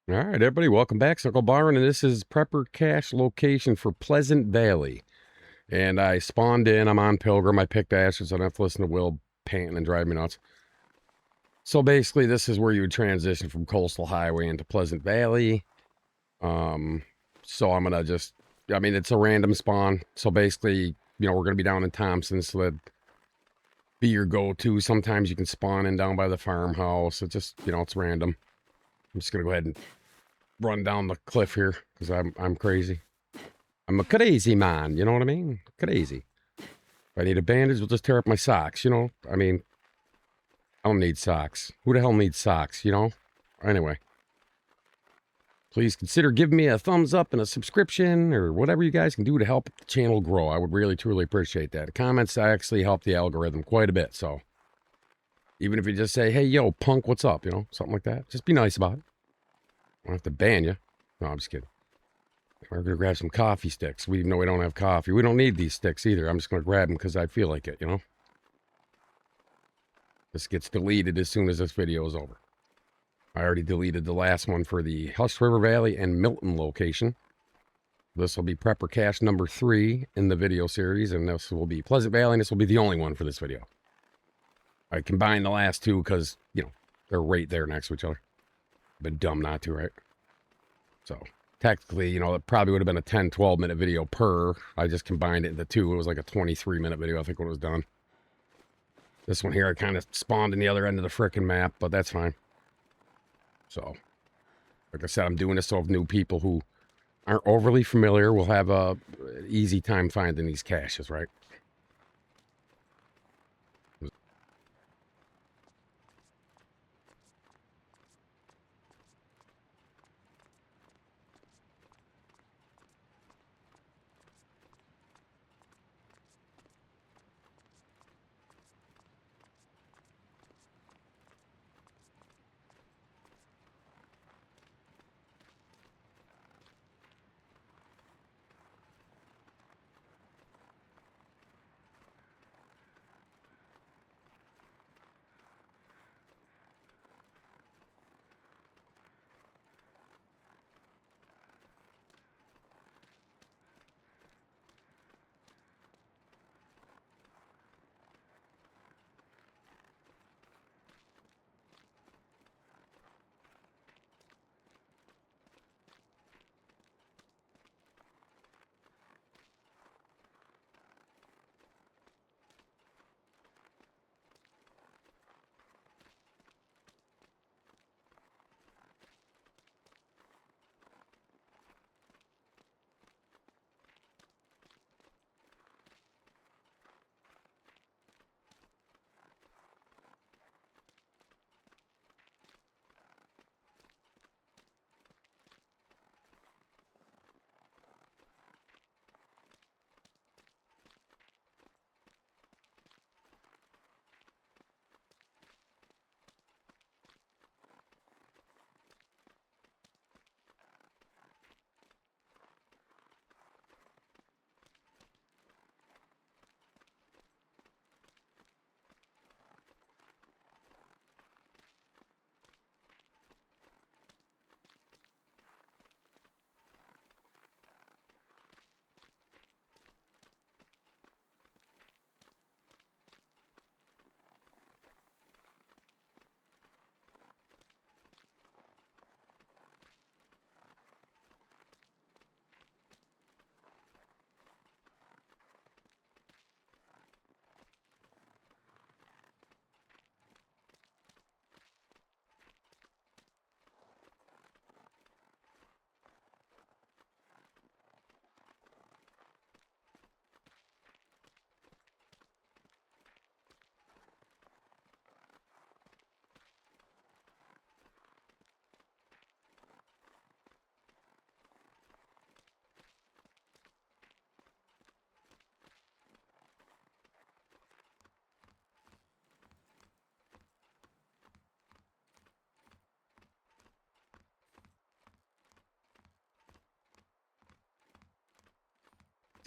All right, everybody, welcome back. Circle Byron, and this is Prepper Cache location for Pleasant Valley. And I spawned in. I'm on Pilgrim. I picked ashes. I don't have to listen to Will panting and drive me nuts. So basically, this is where you would transition from Coastal Highway into Pleasant Valley. Um, so I'm gonna just, I mean, it's a random spawn. So basically, we're gonna be down in Thompson, so that'd be your go-to. Sometimes you can spawn in down by the farmhouse. It just, it's random. I'm just gonna go ahead and run down the cliff here because I'm crazy. I'm a crazy man, you know what I mean? Crazy. If I need a bandage, we'll just tear up my socks, I mean, I don't need socks. Who the hell needs socks, Anyway, please consider giving me a thumbs up and a subscription or whatever you guys can do to help the channel grow. I would really, truly appreciate that. The comments actually help the algorithm quite a bit, so even if you just say, hey, yo, punk, what's up, something like that, just be nice about it. I don't have to ban you. No, I'm just kidding. We're going to grab some coffee sticks. We know we don't have coffee. We don't need these sticks either. I'm just going to grab them because I feel like it, This gets deleted as soon as this video is over. I already deleted the last one for the Hush River Valley and Milton location. This will be Prepper Cache number 3 in the video series, and this will be Pleasant Valley, and this will be the only one for this video. I combined the last two because, they're right there next to each other. Been dumb not to, right? So technically, it probably would have been a 10, 12-minute video per. I just combined it into two. It was like a 23-minute video, I think, when it was done. This one here, I kind of spawned in the other end of the frickin' map, but that's fine. So, like I said, I'm doing this so if new people who aren't overly familiar will have a easy time finding these caches, right?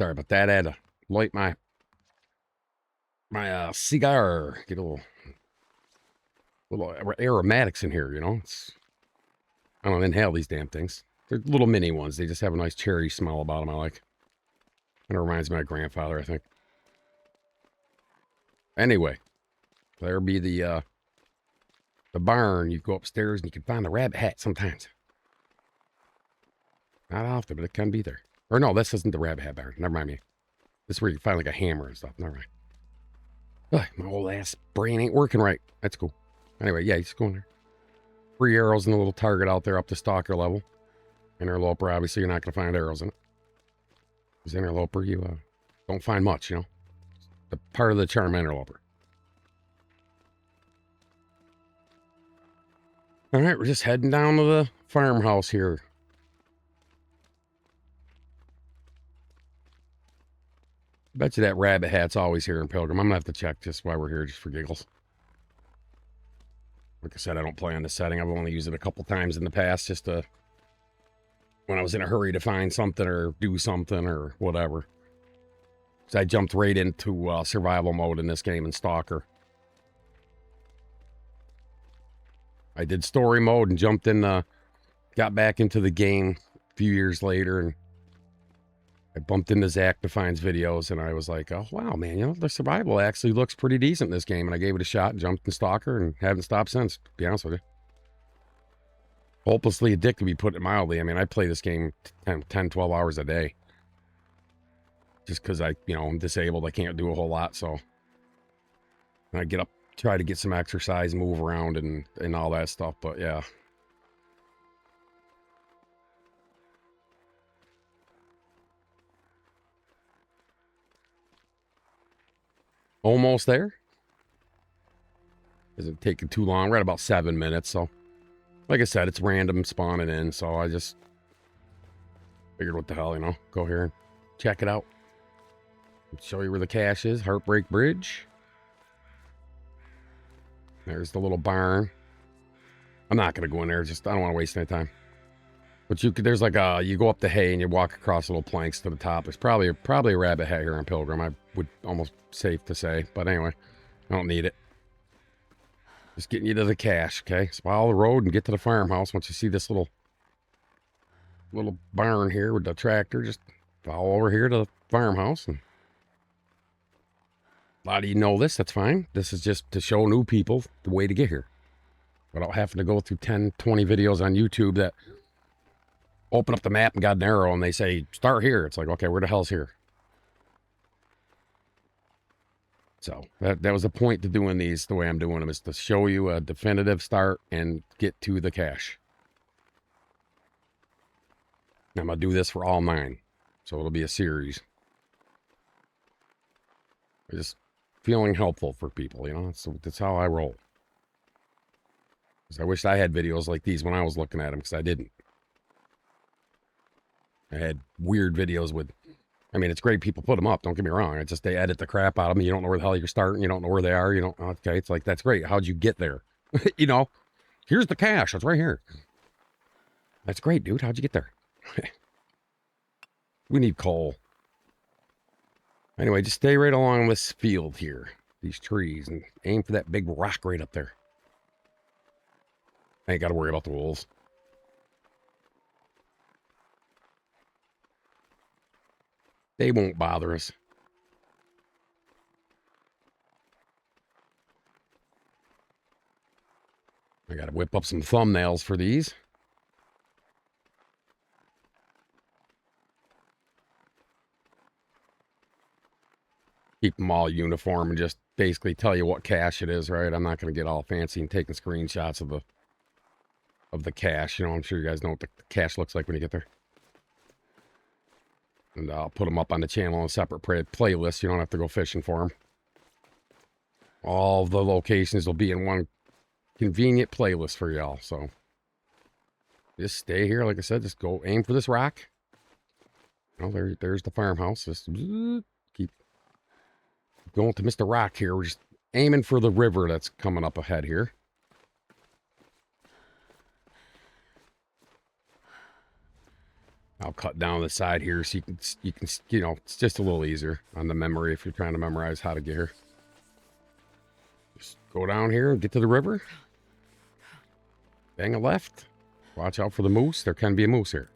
Sorry about that. I had to light my cigar. Get a little aromatics in here, It's I don't inhale these damn things. They're little mini ones. They just have a nice cherry smell about them I like. And it reminds me of my grandfather, I think. Anyway, there be the barn. You go upstairs and you can find the rabbit hat sometimes. Not often, but it can be there. Or no, this isn't the rabbit hat barn. Never mind me. This is where you find like a hammer and stuff. Never mind. Ugh, my old ass brain ain't working right. That's cool. Anyway, yeah, just go in there. 3 arrows and a little target out there up to stalker level. Interloper, obviously, you're not going to find arrows in it. Because interloper, you don't find much, you know. The part of the charm interloper. All right, we're just heading down to the farmhouse here. Bet you that rabbit hat's always here in Pilgrim. I'm going to have to check just while we're here, just for giggles. Like I said, I don't play on this setting. I've only used it a couple times in the past, just to, when I was in a hurry to find something or do something or whatever. So I jumped right into survival mode in this game in Stalker. I did story mode and jumped in, got back into the game a few years later, and I bumped into Zach Define's videos, and I was like, oh, wow, man, you know, the survival actually looks pretty decent in this game. And I gave it a shot, jumped in Stalker, and haven't stopped since, to be honest with you. Hopelessly addicted, to be put it mildly. I mean, I play this game 10, 12 hours a day. Just because I'm disabled, I can't do a whole lot, so I get up, try to get some exercise, move around, and all that stuff, but yeah. Almost there. Isn't taking too long. We're at about 7 minutes, so like I said, it's random spawning in, so I just figured, what the hell, go here and check it out. Show you where the cache is. Heartbreak Bridge. There's the little barn. I'm not gonna go in there. I don't want to waste any time. But there's like you go up the hay and you walk across little planks to the top. There's probably a rabbit hat here in Pilgrim. I would almost safe to say, but anyway, I don't need it. Just getting you to the cache, okay? So follow the road and get to the farmhouse. Once you see this little barn here with the tractor, just follow over here to the farmhouse. And a lot of you know this. That's fine. This is just to show new people the way to get here, without having to go through 10, 20 videos on YouTube that open up the map and got an arrow and they say, start here. It's like, okay, where the hell's here? So that was the point to doing these the way I'm doing them, is to show you a definitive start and get to the cache. I'm going to do this for all 9. So it'll be a series. I'm just feeling helpful for people, that's how I roll. Because I wish I had videos like these when I was looking at them, because I didn't. I had weird videos with, it's great people put them up, don't get me wrong. It's just they edit the crap out of them. You don't know where the hell you're starting. You don't know where they are. Okay, it's like, that's great. How'd you get there? Here's the cache. It's right here. That's great, dude. How'd you get there? We need coal. Anyway, just stay right along this field here, these trees, and aim for that big rock right up there. I ain't got to worry about the wolves. They won't bother us. I got to whip up some thumbnails for these. Keep them all uniform and just basically tell you what cache it is, right? I'm not going to get all fancy and taking screenshots of the cache. I'm sure you guys know what the cache looks like when you get there. And I'll put them up on the channel in a separate playlist. You don't have to go fishing for them. All the locations will be in one convenient playlist for y'all. So just stay here. Like I said, just go aim for this rock. There's the farmhouse. Just keep going to Mr. Rock here. We're just aiming for the river that's coming up ahead here. I'll cut down the side here so you can it's just a little easier on the memory if you're trying to memorize how to get here. Just go down here and get to the river. Bang a left. Watch out for the moose. There can be a moose here.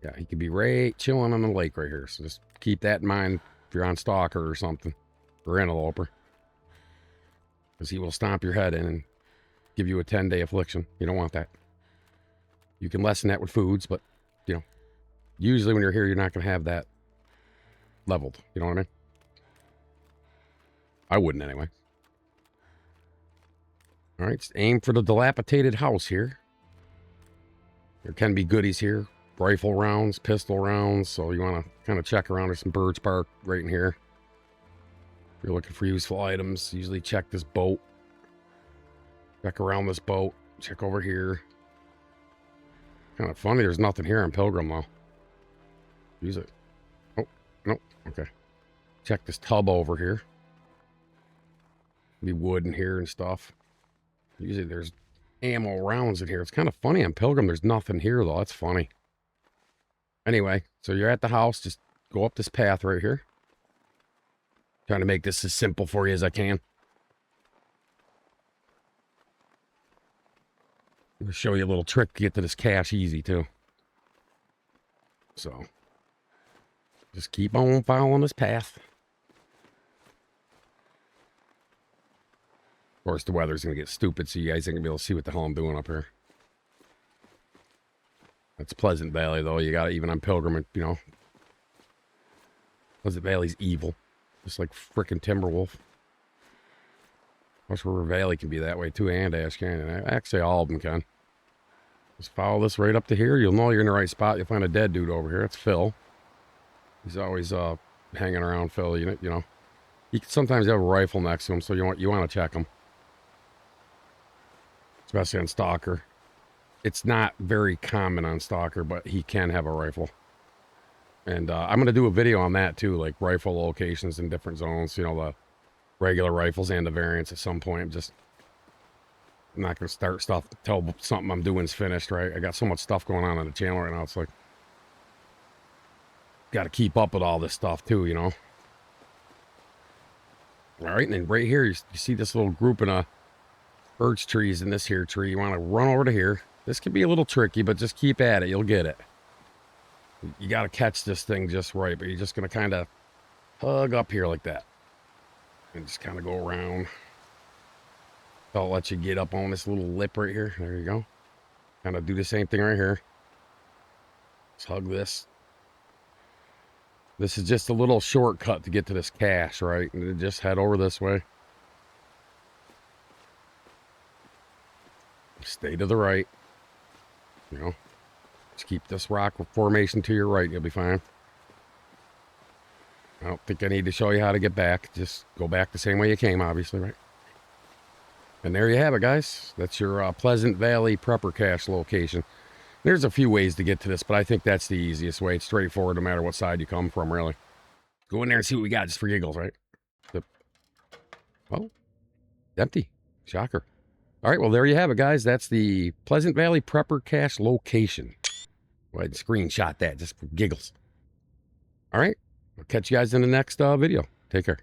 Yeah, he could be right chilling on the lake right here. So just keep that in mind if you're on stalker or something, or interloper. Because he will stomp your head in and give you a 10-day affliction. You don't want that. You can lessen that with foods, but, you know, usually when you're here, you're not going to have that leveled. You know what I mean? I wouldn't anyway. All right, just aim for the dilapidated house here. There can be goodies here. Rifle rounds, pistol rounds. So you want to kind of check around. There's some birch bark right in here. If you're looking for useful items, usually check this boat. Check around this boat. Check over here. Kind of funny, there's nothing here on Pilgrim, though. Use it. Oh, no. Okay. Check this tub over here. Be wood in here and stuff. Usually there's ammo rounds in here. It's kind of funny on Pilgrim. There's nothing here, though. That's funny. Anyway, so you're at the house. Just go up this path right here. Trying to make this as simple for you as I can. I'll show you a little trick to get to this cache easy, too. So, just keep on following this path. Of course, the weather's going to get stupid, so you guys ain't going to be able to see what the hell I'm doing up here. That's Pleasant Valley, though. You got it even on Pilgrim, you know. Pleasant Valley's evil. Just like frickin' Timberwolf. West River Valley can be that way, too, and Ash Canyon. Actually, all of them can. Just follow this right up to here. You'll know you're in the right spot. You'll find a dead dude over here. It's Phil. He's always hanging around, Phil. You know. He can sometimes have a rifle next to him, so you want to check him. Especially on Stalker. It's not very common on Stalker, but he can have a rifle. And I'm going to do a video on that too, like rifle locations in different zones. You know, the regular rifles and the variants at some point. I'm not going to start stuff until something I'm doing is finished, right? I got so much stuff going on the channel right now. It's like, got to keep up with all this stuff too, you know? All right, and then right here, you see this little grouping of birch trees in this here tree. You want to run over to here. This could be a little tricky, but just keep at it. You'll get it. You got to catch this thing just right, but you're just going to kind of hug up here like that. And just kind of go around. I'll let you get up on this little lip right here. There you go. Kind of do the same thing right here. Just hug this. This is just a little shortcut to get to this cache, right? And then just head over this way. Stay to the right. You know, just keep this rock formation to your right. You'll be fine. I don't think I need to show you how to get back. Just go back the same way you came, obviously, right? And there you have it, guys. That's your Pleasant Valley prepper cache location. There's a few ways to get to this, but I think that's the easiest way. It's straightforward no matter what side you come from, really. Go in there and see what we got just for giggles, right? Oh, empty. Shocker. All right, well, there you have it, guys. That's the Pleasant Valley prepper cache location. Go ahead and screenshot that just for giggles. All right, I'll catch you guys in the next video. Take care.